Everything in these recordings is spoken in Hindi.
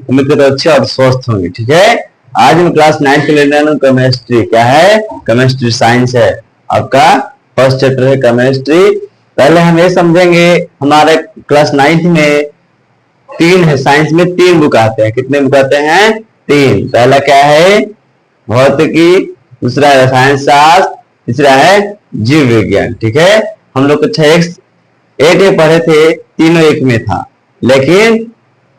उम्मीद करता हूं अच्छे और स्वस्थ होंगे। ठीक है, आज हम क्लास 9 के लेने वाले केमिस्ट्री। क्या है? केमिस्ट्री साइंस है, आपका फर्स्ट चैप्टर है केमिस्ट्री। पहले हम ये समझेंगे, हमारे क्लास 9th में 3 है, साइंस में 3 बुक आते हैं। कितने बुक आते हैं? 3। पहला क्या है? भौतिकी, दूसरा है रसायन शास्त्र, तीसरा है जीव विज्ञान। ठीक है, हम लोग कुछ एक पढ़े थे, तीनों एक में था, लेकिन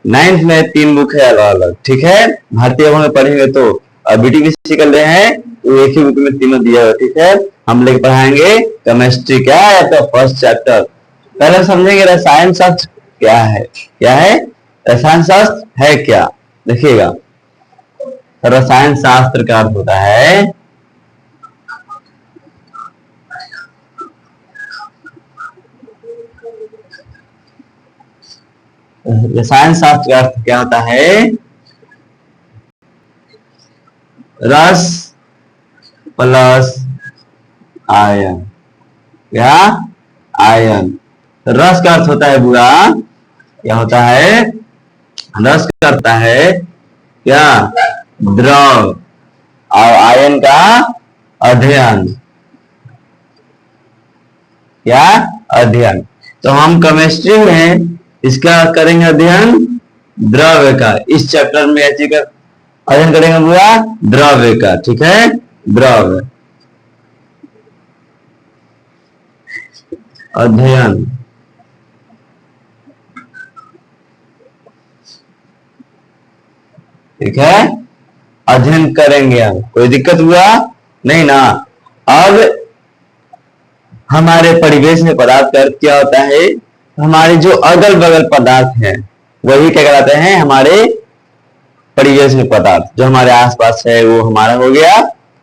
9th में 3 बुक है अलग अलग। ठीक है, भारतीय में पढ़ेंगे तो बीटीबीसी कर रहे हैं तो एक ही बुक में तीनों दिया हुआ। ठीक है, हम लेके पढ़ाएंगे केमिस्ट्री। क्या है? तो फर्स्ट चैप्टर। पहले समझेंगे रसायन शास्त्र क्या है। क्या है रसायन शास्त्र? है क्या, देखिएगा, रसायन शास्त्र का अर्थ होता है रसायन शास्त्र का अर्थ क्या होता है? रस प्लस आयन। क्या? आयन। रस का अर्थ होता है बुरा, क्या होता है? रस का अर्थ है क्या? द्रव। और आयन का अध्ययन। क्या? अध्ययन। तो हम केमिस्ट्री में इसका करेंगे अध्ययन, द्रव्य का। इस चैप्टर में ऐसी का अध्ययन करेंगे बुरा, द्रव्य का। ठीक है, द्रव्य अध्ययन। ठीक है, अध्ययन करेंगे हम। कोई दिक्कत हुआ नहीं ना? अब हमारे परिवेश में पदार्थ का अर्थ क्या होता है? हमारे जो अगल बगल पदार्थ हैं वही क्या कहलाते हैं? हमारे परिवेश में पदार्थ। जो हमारे आसपास है वो हमारा हो गया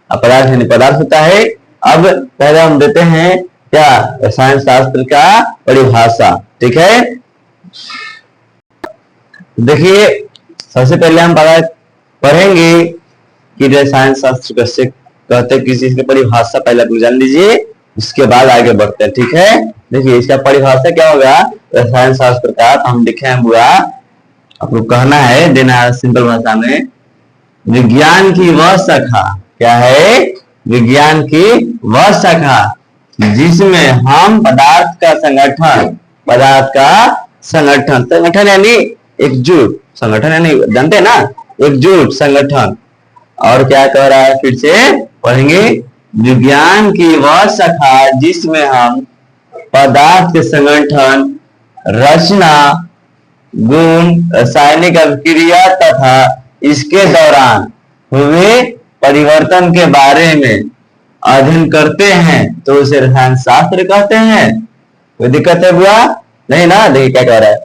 पदार्थ, यानी पदार्थ होता है। अब पहले हम देते हैं क्या? रसायन शास्त्र का परिभाषा। ठीक है, देखिए, सबसे पहले हम पढ़ेंगे कि रसायन शास्त्र कैसे कहते हैं, किसी चीज की परिभाषा पहले आप जान लीजिए, उसके बाद आगे बढ़ते हैं। ठीक है, देखिए, इसका परिभाषा क्या होगा रसायन शास्त्र का? तो हम लिखे हैं बुरा, आपको कहना है, देना है सिंपल भाषा में, विज्ञान की वह शाखा। क्या है? विज्ञान की वह शाखा जिसमें हम पदार्थ का संगठन यानी एकजुट, संगठन यानी जानते हैं ना, एकजुट संगठन। और क्या कह रहा है? फिर से पढ़ेंगे, विज्ञान की वह शाखा जिसमें हम पदार्थ के संगठन, रचना, गुण, रासायनिक अभिक्रिया तथा इसके दौरान हुए परिवर्तन के बारे में अध्ययन करते हैं, तो उसे रसायन शास्त्र कहते हैं। कोई दिक्कत है बुआ? नहीं ना? देखिए क्या कह रहा है,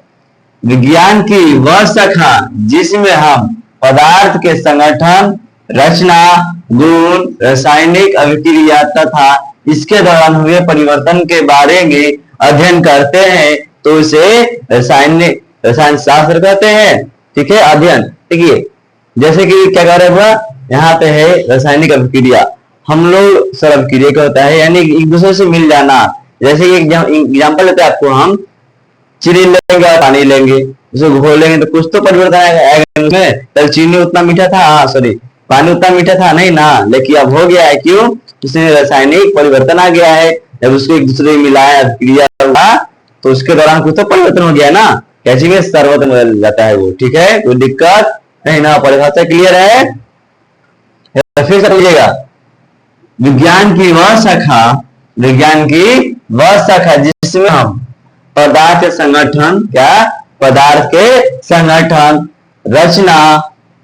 विज्ञान की वह शाखा जिसमें हम पदार्थ के संगठन, रचना, गुण, रासायनिक अभिक्रिया तथा इसके दौरान हुए परिवर्तन के बारे में अध्ययन करते हैं, तो उसे रसायन शास्त्र कहते हैं। ठीक है, अध्ययन। देखिए, जैसे कि क्या कह रहे हैं, यहाँ पे है रासायनिक अभिक्रिया। हम लोग सर अभिक्रिया क्या होता है? यानी एक दूसरे से मिल जाना। जैसे एग्जाम्पल लेते हैं आपको, हम चीनी लेंगे और पानी लेंगे, उसे घोलेंगे तो कुछ तो परिवर्तन आएगा उसमें। कल चीनी उतना मीठा था, सॉरी पानी उतना मीठा था नहीं ना, लेकिन अब हो गया है। क्यों? उसमें रासायनिक परिवर्तन आ गया है। जब उसको एक दूसरे में मिलाया, अभिक्रिया हुआ, तो उसके दौरान कुछ तो परिवर्तन हो गया ना, कैसे में सर्वत्र बदल जाता है वो। ठीक है, कोई दिक्कत नहीं ना? परिभाषा क्लियर है? फिर समझिएगा, विज्ञान की वह शाखा जिसमें हम पदार्थ के संगठन, क्या? पदार्थ के संगठन, रचना,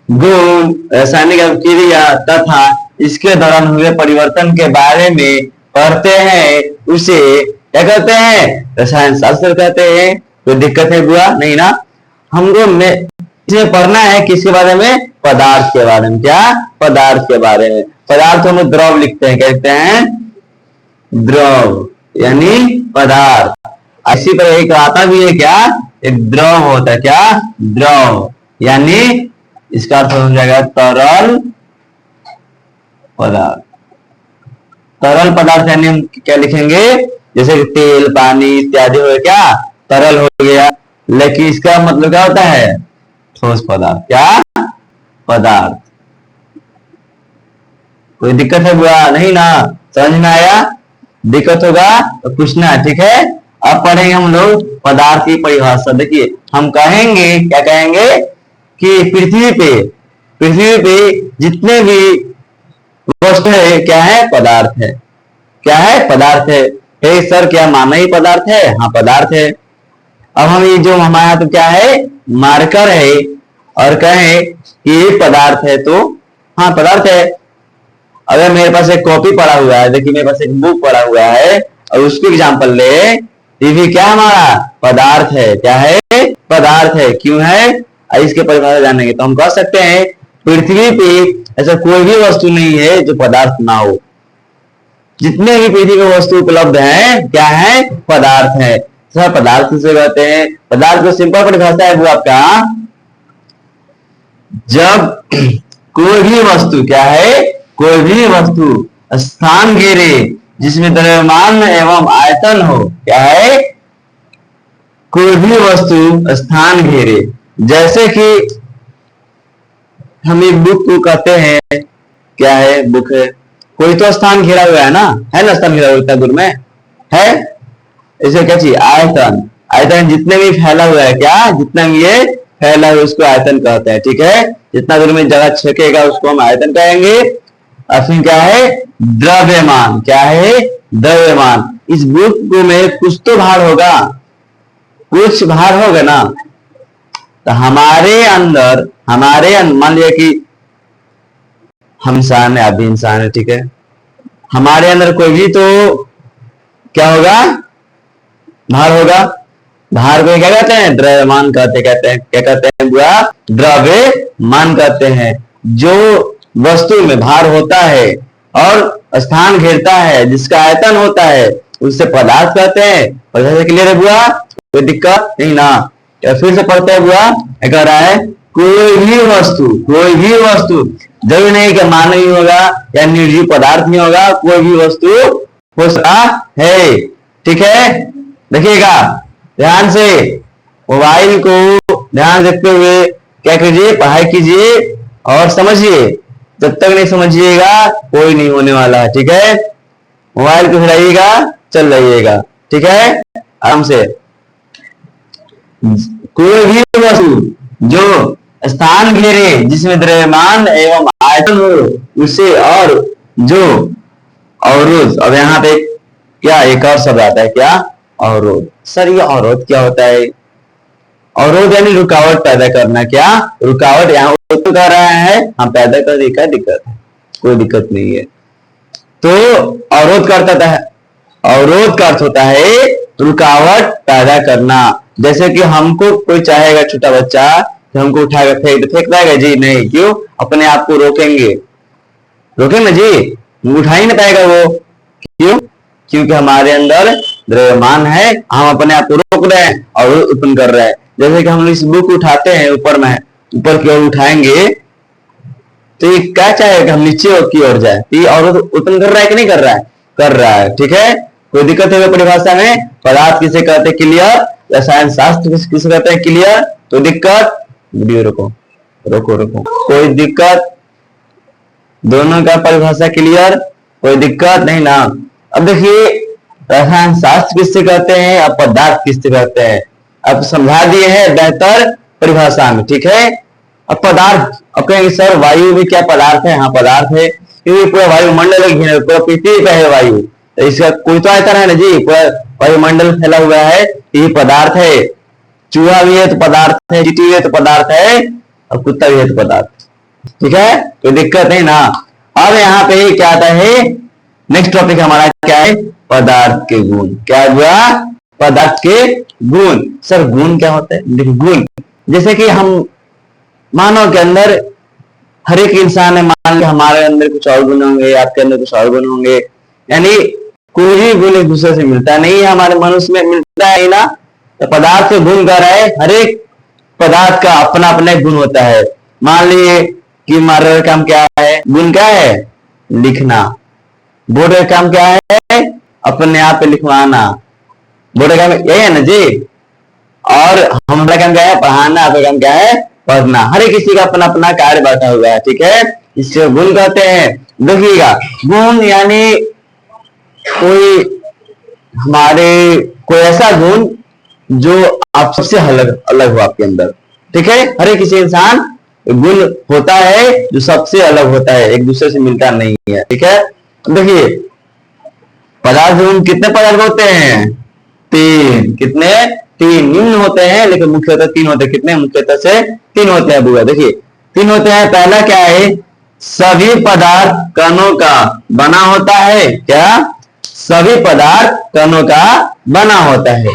गुण, रासायनिक अभिक्रिया तथा इसके दौरान हुए परिवर्तन के बारे में पढ़ते हैं, उसे क्या कहते हैं? रसायन शास्त्र कहते हैं। कोई दिक्कत है बुआ? नहीं ना? हमको इसमें पढ़ना है किसके बारे में? पदार्थ के बारे में। क्या? पदार्थ के बारे में। पदार्थ हम द्रव लिखते हैं, कहते हैं द्रव यानी पदार्थ। इसी पर एक आता भी है क्या? एक द्रव होता है। क्या? द्रव यानी इसका अर्थ हो जाएगा तरल पदार्थ। तरल पदार्थ यानी हम क्या लिखेंगे? जैसे तेल, पानी इत्यादि हो गया, क्या? तरल हो गया। लेकिन इसका मतलब क्या होता है? ठोस पदार्थ। क्या पदार्थ। कोई दिक्कत है बुआ? नहीं ना, समझ में आया? दिक्कत होगा तो पूछना, ठीक है। अब पढ़ेंगे हम लोग पदार्थ की परिभाषा। देखिए हम कहेंगे, क्या कहेंगे कि पृथ्वी पे जितने भी वस्तु है क्या है? पदार्थ है। क्या है? पदार्थ है। हे सर क्या मानव ही पदार्थ है? हाँ पदार्थ है। अब हम ये जो हमारे यहाँ तो क्या है? मार्कर है और कहें कि ये पदार्थ है तो हाँ पदार्थ है। अगर मेरे पास एक कॉपी पड़ा हुआ है, देखिए मेरे पास एक बुक पड़ा हुआ है और उसकी एग्जाम्पल ले, ये भी क्या हमारा? पदार्थ है। क्या है? पदार्थ है। क्यों है? इसके परिभाषा जानेंगे तो हम कह सकते हैं पृथ्वी पे ऐसा कोई भी वस्तु नहीं है जो पदार्थ ना हो। जितने भी पृथ्वी में वस्तु उपलब्ध हैं क्या है? पदार्थ है। सर पदार्थ किसे कहते हैं? पदार्थ को सिंपल परिभाषा है वो आपका, जब कोई भी वस्तु क्या है? कोई भी वस्तु स्थान घेरे जिसमें द्रव्यमान एवं आयतन हो। क्या है? कोई भी वस्तु स्थान घेरे। जैसे कि हम एक बुक को कहते हैं, क्या है? बुक है। कोई तो स्थान घेरा हुआ है ना, है ना? स्थान घेरा हुआ इतना दूर में है। इसे क्या चाहिए? आयतन। आयतन जितने भी फैला हुआ है, क्या जितना भी ये फैला हुआ उसको आयतन कहते हैं, ठीक है। जितना दूर में जगह छेकेगा उसको हम आयतन कहेंगे। और फिर क्या है? द्रव्यमान। क्या है? द्रव्यमान। इस बुक को में कुछ तो भार होगा, कुछ भार होगा ना। तो हमारे अंदर मान लिया कि हम इंसान है, आप भी इंसान है, ठीक है। हमारे अंदर कोई भी तो क्या होगा? भार होगा। भार को क्या कहते हैं? द्रव्यमान कहते हैं। क्या कहते हैं बुआ? द्रव्यमान कहते हैं। जो वस्तु में भार होता है और स्थान घेरता है, जिसका आयतन होता है, उससे पदार्थ कहते हैं। पदार्थ क्लियर है बुआ? कोई दिक्कत नहीं ना? फिर से पढ़ते हैं बुआ। कह रहा है कोई भी वस्तु जरूरी नहीं कि मानवीय होगा या निर्जीव पदार्थ नहीं होगा, कोई भी वस्तु हो सकता है, ठीक है। देखिएगा ध्यान से, मोबाइल को ध्यान रखते हुए क्या कीजिए? पढ़ाई कीजिए और समझिए। जब तक नहीं समझिएगा कोई नहीं होने वाला है, ठीक है। मोबाइल को हिलाइएगा, चल रहिएगा, ठीक है, आराम से। कोई भी वस्तु जो स्थान घेरे जिसमें द्रव्यमान एवं आयतन हो उसे, और जो अवरोध। अब यहाँ पे क्या एक और शब्द आता है, क्या? अवरोध। सर ये अवरोध क्या होता है? अवरोध यानी रुकावट पैदा करना। क्या? रुकावट। यहाँ तो कर रहा है, हम पैदा कर रही, क्या दिक्कत है? कोई दिक्कत नहीं है। तो अवरोध करता है, अवरोध का अर्थ होता है रुकावट पैदा करना। जैसे कि हमको कोई चाहेगा, छोटा बच्चा तो हमको उठाएगा, फेंक पाएगा जी? नहीं। क्यों? अपने आप को रोकेंगे ना जी, उठा ही नहीं पाएगा वो। क्यों? क्योंकि हमारे अंदर द्रव्यमान है, हम अपने आप को रोक रहे हैं और उत्पन्न कर रहे हैं। जैसे कि हम इस बुक उठाते हैं, ऊपर की ओर उठाएंगे तो ये क्या चाहेगा? हम नीचे की ओर जाए। ये और उत्पन्न कर रहा है कि नहीं कर रहा है? कर रहा है, ठीक है। कोई दिक्कत है परिभाषा में? पदार्थ किसे कहते हैं? क्लियर। रसायन शास्त्र किसे कहते हैं? क्लियर। तो दिक्कत? वीडियो रोको। कोई दिक्कत? दोनों का परिभाषा क्लियर? कोई दिक्कत नहीं ना? अब देखिए रसायन शास्त्र किससे कहते हैं, अब पदार्थ किससे कहते हैं, अब समझा दिए हैं बेहतर परिभाषा में, ठीक है। अब पदार्थ, अब कहेंगे सर वायु भी क्या पदार्थ है? हाँ पदार्थ है, क्योंकि पूरा वायुमंडल घिरे, पूरा पृथ्वी पे है वायु, तो इसका कोई तो आयतन है ना जी, पूरा वायुमंडल फैला हुआ है, ये पदार्थ है। चूहा भी है तो पदार्थ है, चींटी भी है तो पदार्थ है, और कुत्ता भी है तो पदार्थ, ठीक है। कोई दिक्कत नहीं ना? अब यहाँ पे क्या आता है? नेक्स्ट टॉपिक हमारा क्या है? पदार्थ के गुण। क्या हुआ? पदार्थ के गुण। सर गुण क्या होता है? देखिए गुण, जैसे कि हम मानव के अंदर हर एक इंसान है, मान लो हमारे अंदर कुछ और गुण होंगे, आपके अंदर कुछ और गुण होंगे, यानी कोई भी गुण एक दूसरे से मिलता नहीं है, हमारे मनुष्य में मिलता है ना। तो पदार्थ के गुण कर रहा है, हर एक पदार्थ का अपना अपना गुण होता है। मान लीजिए कि मार्कर का काम क्या है? गुण क्या है? लिखना। बोर्ड का काम क्या है? अपने आप पे लिखवाना। बोर्ड का काम यही है ना जी। और हमारा काम क्या है? पढ़ाना। आपका काम क्या है? पढ़ना। हर एक किसी का अपना अपना कार्य बैठा हुआ है, ठीक है, इससे गुण कहते हैं। देखिएगा, गुण यानी कोई ऐसा गुण जो आप सबसे अलग अलग हो आपके अंदर, ठीक है। हर एक किसी इंसान गुण होता है जो सबसे अलग होता है, एक दूसरे से मिलता नहीं है, ठीक है। देखिए पदार्थ गुण कितने पदार्थ होते हैं? तीन। कितने? तीन। निम्न होते हैं लेकिन मुख्यतः तीन होते हैं। कितने? मुख्यतः से तीन होते हैं बुआ। देखिए तीन होते हैं। पहला क्या है? सभी पदार्थ कणों का बना होता है। क्या? सभी पदार्थ कणों का बना होता है।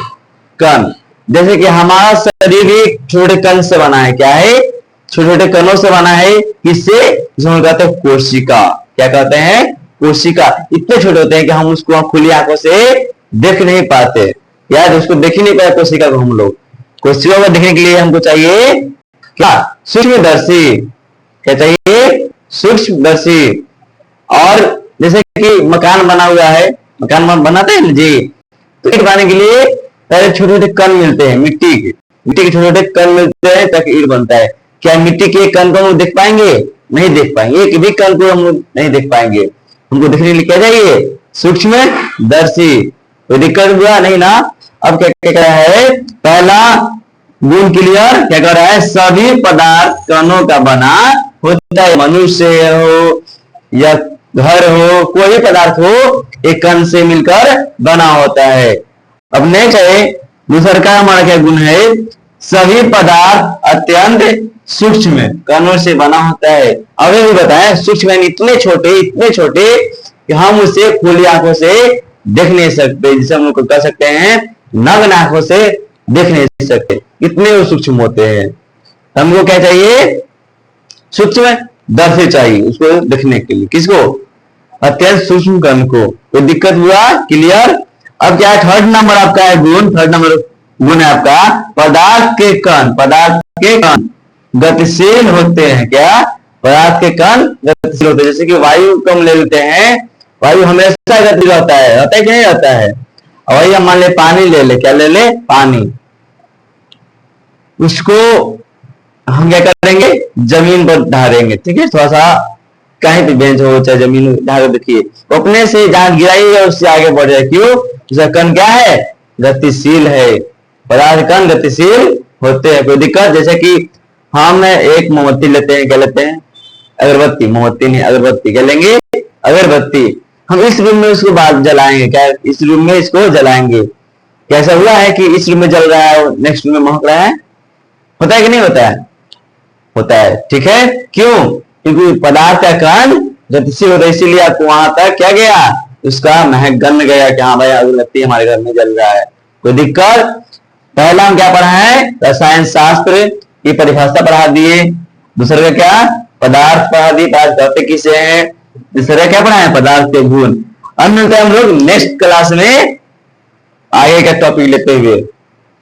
कण, जैसे कि हमारा शरीर भी छोटे कण से बना है। क्या है? छोटे छोटे कणों से बना है। किससे? जिसको कहते हैं कोशिका। क्या कहते हैं? कोशिका। इतने छोटे होते हैं कि हम उसको खुली आंखों से देख नहीं पाते, यार उसको देख ही नहीं पाए कोशिका को हम लोग। कोशिका को देखने के लिए हमको चाहिए क्या? सूक्ष्मदर्शी। क्या चाहिए? सूक्ष्मदर्शी। और जैसे कि मकान बना हुआ है, मकान बनाते हैं जी, तो ईंट बनाने के लिए पहले छोटे छोटे कण मिलते हैं, मिट्टी के छोटे छोटे कण मिलते हैं ताकि ईंट बनता है। क्या मिट्टी के कण को हम देख पाएंगे? नहीं देख पाएंगे। एक भी कण को हम नहीं देख पाएंगे। हमको देखने के लिए क्या चाहिए? सूक्ष्मदर्शी। कोई दिक्कत हुआ नहीं ना? अब क्या कह रहा है? पहला गुण क्लियर। क्या कह रहा है? सभी पदार्थ कणों का बना होता है। मनुष्य हो या घर हो, कोई पदार्थ हो, एक कण से मिलकर बना होता है। अब नेक्स्ट है दूसरा का हमारा क्या गुण है? सभी पदार्थ अत्यंत सूक्ष्म कणों से बना होता है। अब भी बताएं, सूक्ष्म इतने छोटे कि हम उसे खुली आंखों से देख नहीं सकते, जिसे हम लोग कह सकते हैं नग्न आंखों से देख नहीं सकते, इतने वो सूक्ष्म होते हैं। हमको क्या चाहिए? सूक्ष्म दर्शी चाहिए उसको देखने के लिए। किसको? अत्यंत सूक्ष्म कण को। कोई दिक्कत हुआ? क्लियर। अब क्या है? थर्ड नंबर आपका है गुण। थर्ड नंबर गुण है आपका पदार्थ के कण। पदार्थ के कण गतिशील होते हैं। क्या? पदार्थ के कण गतिशील होते हैं। जैसे कि वायु को हम ले लेते हैं, वायु हमेशा गतिशील होता है कि नहीं होता है? और वही हम मान ले पानी ले ले। क्या ले ले? पानी। उसको हम क्या करेंगे? जमीन पर ढालेंगे, ठीक है। थोड़ा सा कहीं भी बेंच हो चाहे जमीन ढाल, देखिए अपने से जहां गिराइएगा उससे आगे बढ़ जाए। क्यों? उसका कण क्या है? गतिशील है। पदार्थ कण गतिशील होते हैं। कोई दिक्कत? जैसे कि हम एक मोमबत्ती लेते हैं। क्या लेते हैं? अगरबत्ती। मोमबत्ती नहीं, अगरबत्ती। क्या लेंगे? अगरबत्ती। हम इस रूम में उसको बाद जलाएंगे। क्या? इस रूम में इसको जलाएंगे। कैसा हुआ है कि इस रूम में जल रहा है और नेक्स्ट रूम में महक रहा है? होता है कि नहीं होता है? होता है, ठीक है। क्यों? क्योंकि पदार्थ का कण गतिशील होता है, इसीलिए आपको वहां तक क्या गया? उसका महक गन गया कि हाँ भाई अगरबत्ती हमारे घर में जल रहा है। कोई दिक्कत? पहला हम क्या पढ़ा है? रसायन शास्त्र की परिभाषा पढ़ा दिए। दूसरे का क्या? पदार्थ पढ़ा दिए, पदार्थ कहते किसे हैं। तीसरा क्या पढ़ा है? पदार्थ के गुण। अब मिलते हैं हम लोग नेक्स्ट क्लास में आगे का टॉपिक लेते हुए।